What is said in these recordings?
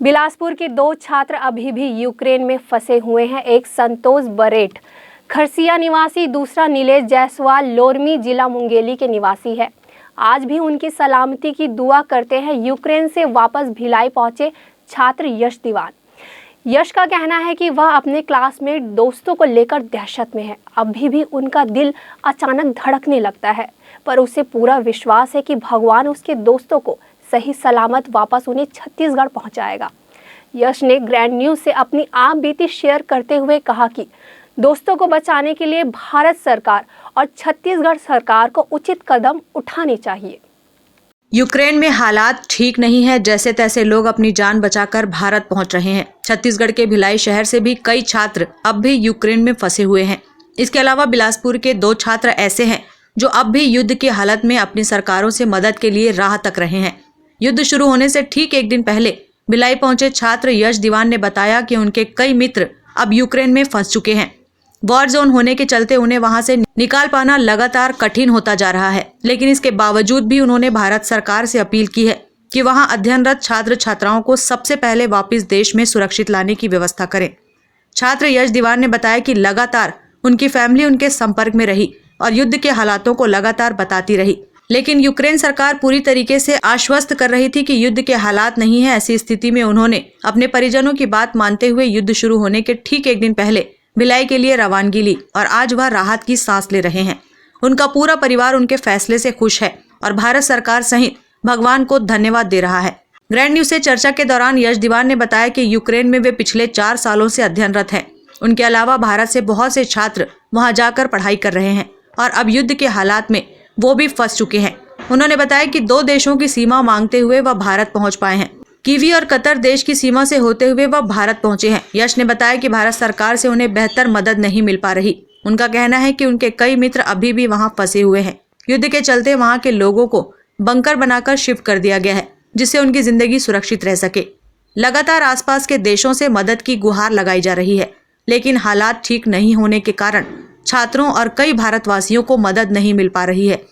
बिलासपुर के दो छात्र अभी भी यूक्रेन में फंसे हुए हैं। एक संतोष बरेट खरसिया निवासी, दूसरा नीलेश जायसवाल लोरमी जिला मुंगेली के निवासी है। आज भी उनकी सलामती की दुआ करते हैं। यूक्रेन से वापस भिलाई पहुंचे छात्र यश दीवान। यश का कहना है कि वह अपने क्लासमेट दोस्तों को लेकर दहशत में है। अभी भी उनका दिल अचानक धड़कने लगता है, पर उसे पूरा विश्वास है कि भगवान उसके दोस्तों को सही सलामत वापस उन्हें छत्तीसगढ़ पहुंचाएगा। यश ने ग्रैंड न्यूज से अपनी आप बीती शेयर करते हुए कहा कि दोस्तों को बचाने के लिए भारत सरकार और छत्तीसगढ़ सरकार को उचित कदम उठाने चाहिए। यूक्रेन में हालात ठीक नहीं है। जैसे तैसे लोग अपनी जान बचाकर भारत पहुंच रहे हैं। छत्तीसगढ़ के भिलाई शहर से भी कई छात्र अब भी यूक्रेन में फंसे हुए हैं। इसके अलावा बिलासपुर के दो छात्र ऐसे हैं जो अब भी युद्ध की हालत में अपनी सरकारों से मदद के लिए राह तक रहे हैं। युद्ध शुरू होने से ठीक एक दिन पहले भिलाई पहुंचे छात्र यश दीवान ने बताया कि उनके कई मित्र अब यूक्रेन में फंस चुके हैं। वॉर जोन होने के चलते उन्हें वहां से निकाल पाना लगातार कठिन होता जा रहा है, लेकिन इसके बावजूद भी उन्होंने भारत सरकार से अपील की है कि वहां अध्ययनरत छात्र छात्राओं को सबसे पहले वापस देश में सुरक्षित लाने की व्यवस्था करें। छात्र यश दीवान ने बताया कि लगातार उनकी फैमिली उनके संपर्क में रही और युद्ध के हालातों को लगातार बताती रही, लेकिन यूक्रेन सरकार पूरी तरीके से आश्वस्त कर रही थी कि युद्ध के हालात नहीं है। ऐसी स्थिति में उन्होंने अपने परिजनों की बात मानते हुए युद्ध शुरू होने के ठीक एक दिन पहले भिलाई के लिए रवानगी ली और आज वह राहत की सांस ले रहे हैं। उनका पूरा परिवार उनके फैसले से खुश है और भारत सरकार सहित भगवान को धन्यवाद दे रहा है। ग्रैंड न्यूज से चर्चा के दौरान यश दीवान ने बताया कि यूक्रेन में वे पिछले 4 सालों से अध्ययनरत हैं। उनके अलावा भारत से बहुत से छात्र वहां जाकर पढ़ाई कर रहे हैं और अब युद्ध के हालात में वो भी फंस चुके हैं। उन्होंने बताया कि 2 देशों की सीमा मांगते हुए वह भारत पहुंच पाए हैं। कीवी और कतर देश की सीमा से होते हुए वह भारत पहुंचे हैं। यश ने बताया कि भारत सरकार से उन्हें बेहतर मदद नहीं मिल पा रही। उनका कहना है कि उनके कई मित्र अभी भी वहां फंसे हुए हैं। युद्ध के चलते वहां के लोगों को बंकर बनाकर शिफ्ट कर दिया गया है, जिससे उनकी जिंदगी सुरक्षित रह सके। लगातार आसपास के देशों से मदद की गुहार लगाई जा रही है, लेकिन हालात ठीक नहीं होने के कारण छात्रों और कई भारतवासियों को मदद नहीं मिल पा रही है।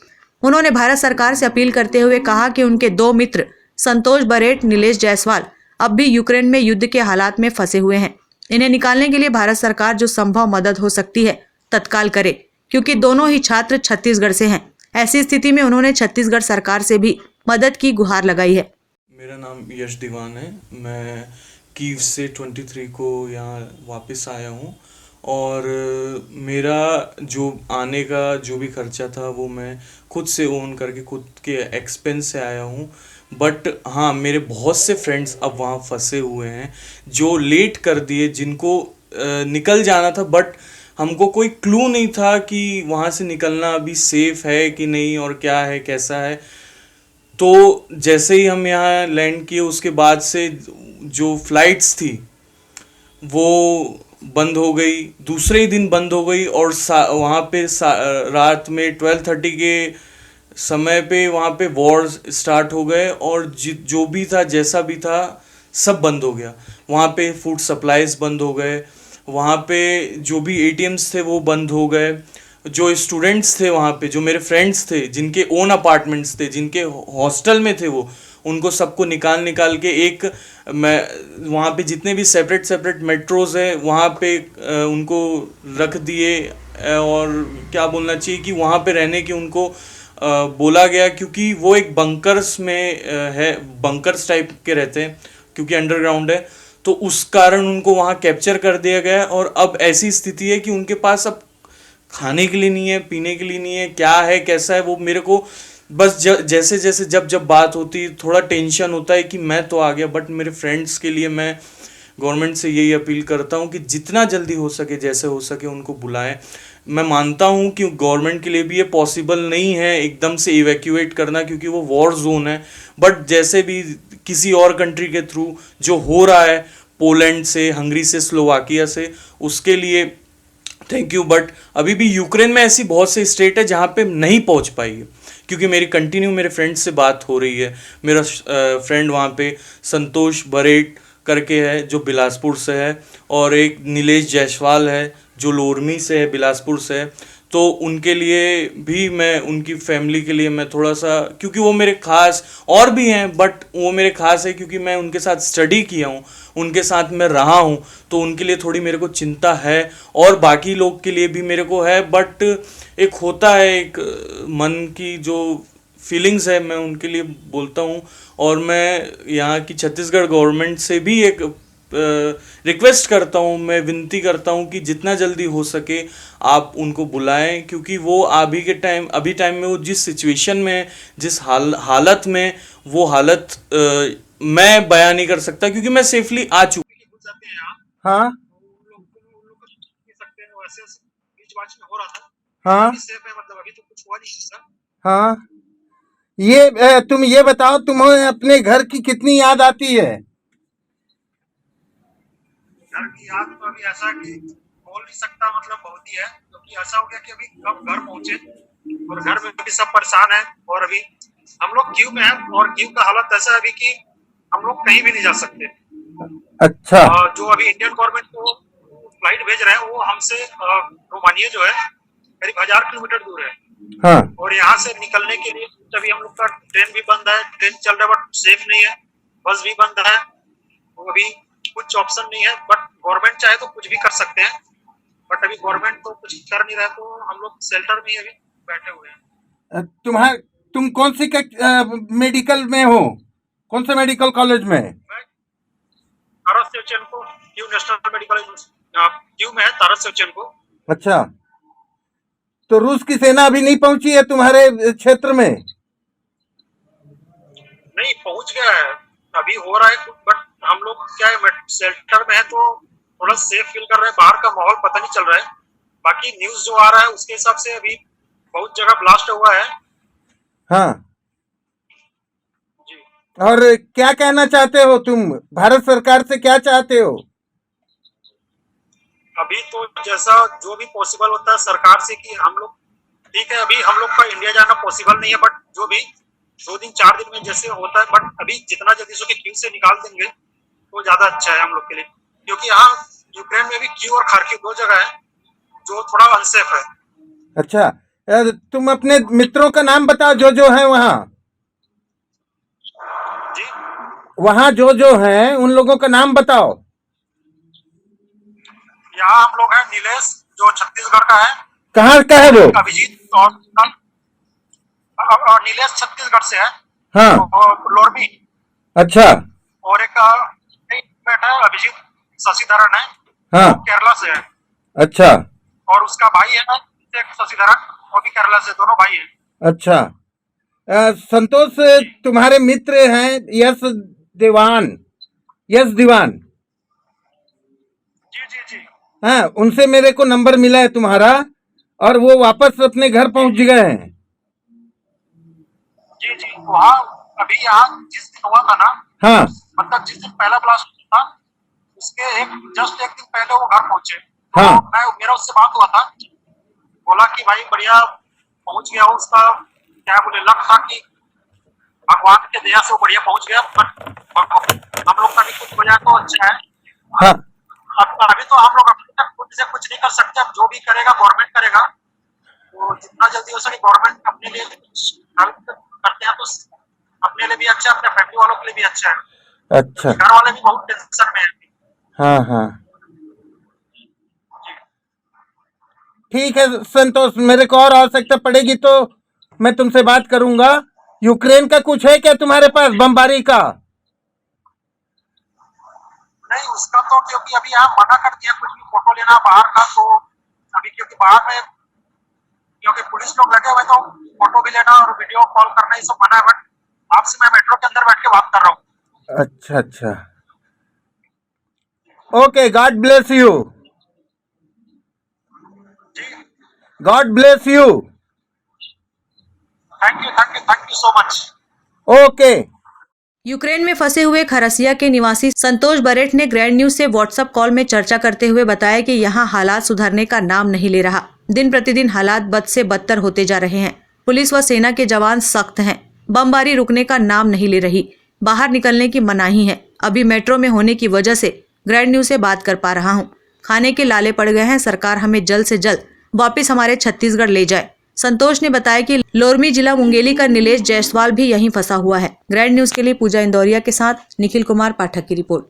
उन्होंने भारत सरकार से अपील करते हुए कहा कि उनके 2 मित्र संतोष बरेट, नीलेश जायसवाल अब भी यूक्रेन में युद्ध के हालात में फंसे हुए हैं। इन्हें निकालने के लिए भारत सरकार जो संभव मदद हो सकती है तत्काल करे, क्योंकि दोनों ही छात्र छत्तीसगढ़ से हैं। ऐसी स्थिति में उन्होंने छत्तीसगढ़ सरकार से भी मदद की गुहार लगाई है। मेरा नाम यश दीवान है। मैं कीव से 23 को यहाँ वापस आया हूँ और मेरा जो आने का जो भी खर्चा था वो मैं खुद से ओन करके खुद के एक्सपेंस से आया हूँ। बट हाँ, मेरे बहुत से फ्रेंड्स अब वहाँ फंसे हुए हैं जो लेट कर दिए, जिनको निकल जाना था, बट हमको कोई क्लू नहीं था कि वहाँ से निकलना अभी सेफ है कि नहीं और क्या है कैसा है। तो जैसे ही हम यहाँ लैंड किए उसके बाद से जो फ्लाइट्स थी वो बंद हो गई, दूसरे ही दिन बंद हो गई और वहाँ पे रात में 12:30 के समय पे वहाँ पे वॉर स्टार्ट हो गए और जो भी था जैसा भी था सब बंद हो गया। वहाँ पे फूड सप्लाईज बंद हो गए, वहाँ पे जो भी ATMs थे वो बंद हो गए। जो स्टूडेंट्स थे वहाँ पे, जो मेरे फ्रेंड्स थे जिनके ओन अपार्टमेंट्स थे, जिनके हॉस्टल में थे, वो उनको सबको निकाल के एक वहाँ पे जितने भी सेपरेट मेट्रोज है वहाँ पे उनको रख दिए। और क्या बोलना चाहिए कि वहाँ पे रहने की उनको बोला गया, क्योंकि वो एक बंकर्स में है, बंकर्स टाइप के रहते हैं क्योंकि अंडरग्राउंड है, तो उस कारण उनको वहाँ कैप्चर कर दिया गया। और अब ऐसी स्थिति है कि उनके पास अब खाने के लिए नहीं है, पीने के लिए नहीं है, क्या है कैसा है वो मेरे को बस जैसे जब बात होती थोड़ा टेंशन होता है कि मैं तो आ गया। बट मेरे फ्रेंड्स के लिए मैं गवर्नमेंट से यही अपील करता हूँ कि जितना जल्दी हो सके, जैसे हो सके उनको बुलाएं। मैं मानता हूँ कि गवर्नमेंट के लिए भी ये पॉसिबल नहीं है एकदम से इवैक्यूएट करना, क्योंकि वो वॉर जोन है। बट जैसे भी किसी और कंट्री के थ्रू जो हो रहा है, पोलैंड से, हंगरी से, स्लोवाकिया से, उसके लिए थैंक यू। बट अभी भी यूक्रेन में ऐसी बहुत से स्टेट है जहाँ पे नहीं पहुँच पाई है, क्योंकि मेरी कंटिन्यू मेरे फ्रेंड्स से बात हो रही है। मेरा फ्रेंड वहाँ पे संतोष बरेट करके है जो बिलासपुर से है, और एक नीलेश जायसवाल है जो लोरमी से है, बिलासपुर से है। तो उनके लिए भी मैं, उनकी फैमिली के लिए मैं थोड़ा सा, क्योंकि वो मेरे खास और भी हैं बट वो मेरे खास है क्योंकि मैं उनके साथ स्टडी किया हूँ, उनके साथ मैं रहा हूँ, तो उनके लिए थोड़ी मेरे को चिंता है और बाकी लोग के लिए भी मेरे को है। बट एक होता है एक मन की जो फीलिंग्स है, मैं उनके लिए बोलता हूँ। और मैं यहाँ की छत्तीसगढ़ गवर्नमेंट से भी एक रिक्वेस्ट करता हूँ, मैं विनती करता हूँ कि जितना जल्दी हो सके आप उनको बुलाएं, क्योंकि वो अभी टाइम में वो जिस सिचुएशन में, जिस हालत में, वो हालत मैं बयां नहीं कर सकता क्योंकि मैं सेफली आ चुका। हाँ उन लोग को ले सकते हैं, वैसे बीच बाच में हो रहा था। हाँ अभी सेफ है, मतलब अभी तो कुछ हुआ नहीं सर। हाँ तुम ये बताओ, तुम्हें अपने घर की कितनी याद आती है? घर की याद तो अभी ऐसा कि बोल नहीं सकता, मतलब बहुत ही है, क्योंकि ऐसा हो गया कि अभी कब घर पहुंचे और घर में भी सब परेशान है। और अभी हम लोग क्यू में हैं और क्यू का हालत ऐसा है अभी कि हम लोग कहीं भी नहीं जा सकते। अच्छा। जो अभी इंडियन गवर्नमेंट को फ्लाइट भेज रहे हैं वो हमसे रोमानिया जो है करीब 1000 किलोमीटर दूर है। हाँ और यहाँ से निकलने के लिए अभी हम लोग का ट्रेन भी बंद है, ट्रेन चल रहा है बट सेफ नहीं है, बस भी बंद है, तो अभी कुछ ऑप्शन नहीं है। बट गवर्नमेंट चाहे तो कुछ भी कर सकते हैं, बट अभी गवर्नमेंट तो कुछ कर नहीं रहा, तो हम लोग शेल्टर में ही अभी बैठे हुए हैं। तुम कौन सी मेडिकल में हो? कौन से मेडिकल कॉलेज में? मैं तारस शेवचेंको क्यू नेशनल मेडिकल क्यू में है, तारस शेवचेंको। अच्छा, तो रूस की सेना अभी नहीं पहुंची है तुम्हारे क्षेत्र में? नहीं, पहुंच गया है, अभी हो रहा है, बट हम लोग क्या है शेल्टर में है तो थोड़ा सेफ फील कर रहे हैं, बाहर का माहौल पता नहीं चल रहा है। बाकी न्यूज जो आ रहा है उसके हिसाब से अभी बहुत जगह ब्लास्ट हुआ है। हाँ जी, और क्या कहना चाहते हो तुम? भारत सरकार से क्या चाहते हो? अभी तो जैसा जो भी पॉसिबल होता है सरकार से कि हम लोग, ठीक है अभी हम लोग का इंडिया जाना पॉसिबल नहीं है, बट जो भी 2 दिन 4 दिन में जैसे होता है, बट अभी जितना जल्दी से क्यू से निकाल देंगे तो ज्यादा अच्छा है हम लोग के लिए, क्योंकि यहाँ यूक्रेन में भी क्यू और खार्किव 2 जगह है जो थोड़ा अनसेफ है। अच्छा, तुम अपने मित्रों का नाम बताओ जो है वहाँ। जी, वहाँ जो हैं उन लोगों का नाम बताओ। यहाँ हम लोग हैं नीलेश जो छत्तीसगढ़ का है। कहाँ का है वो? अभिजीत और नीलेश छत्तीसगढ़ से है। हाँ। और लोरमी। अच्छा। और एक बेटा है अभिजीत शशिधरन है। हाँ। केरला से है। अच्छा। और उसका भाई है एक शशिधरन, वो भी केरला से, दोनों भाई हैं। अच्छा, संतोष तुम्हारे मित्र हैं यश दीवान। जी जी जी। हाँ, उनसे मेरे को नंबर मिला है तुम्हारा और वो वापस अपने घर पहुंच गए हैं। जी जी, वहाँ अभी यहाँ जिस दिन हुआ था ना, हाँ, मतलब जिस दिन पहला ब्लास्ट था उसके जस्ट एक दिन पहले वो घर पहुंचे। हाँ। तो मेरा उससे बात हुआ था, बोला कि भाई बढ़िया पहुंच गया, उसका क्या बोले लक था कि भगवान के दया से वो बढ़िया पहुंच गया, बट हम लोग का भी कुछ हो जाए तो अच्छा है। हाँ। अब अभी तो हम लोग अपने तक खुद से कुछ नहीं कर सकते, अब जो भी करेगा गवर्नमेंट करेगा, तो जितना जल्दी हो सके गवर्नमेंट अपने लिए हेल्प करते हैं तो अपने लिए भी अच्छा है, अपने फैमिली वालों के लिए भी अच्छा है। अच्छा। घर वाले भी बहुत टेंशन में है। हाँ हाँ, ठीक है संतोष, मेरे को और आवश्यकता पड़ेगी तो मैं तुमसे बात करूंगा। यूक्रेन का कुछ है क्या तुम्हारे पास, बमबारी का? नहीं, उसका तो क्योंकि अभी यहाँ मना कर दिया कुछ भी फोटो लेना बाहर का, तो अभी क्योंकि बाहर में क्योंकि पुलिस लोग लगे हुए तो फोटो भी लेना और वीडियो कॉल करना ये सब मना है। बट आपसे मैं मेट्रो के अंदर बैठ के बात कर रहा हूँ। अच्छा अच्छा, ओके, गॉड ब्लेस यू। जी, God bless you. Thank you so much. Okay. Ukraine में फंसे हुए खरसिया के निवासी संतोष बरेठ ने ग्रैंड न्यूज से व्हाट्सएप कॉल में चर्चा करते हुए बताया कि यहाँ हालात सुधरने का नाम नहीं ले रहा। दिन प्रतिदिन हालात बद से बदतर होते जा रहे हैं। पुलिस व सेना के जवान सख्त हैं। बमबारी रुकने का नाम नहीं ले रही। बाहर निकलने की मनाही है। अभी मेट्रो में होने की वजह से ग्रैंड न्यूज से बात कर पा रहा हूँ। खाने के लाले पड़ गए हैं। सरकार हमें जल्द से जल्द वापस हमारे छत्तीसगढ़ ले जाए। संतोष ने बताया कि लोरमी जिला मुंगेली का नीलेश जायसवाल भी यहीं फंसा हुआ है। ग्रैंड न्यूज के लिए पूजा इंदौरिया के साथ निखिल कुमार पाठक की रिपोर्ट।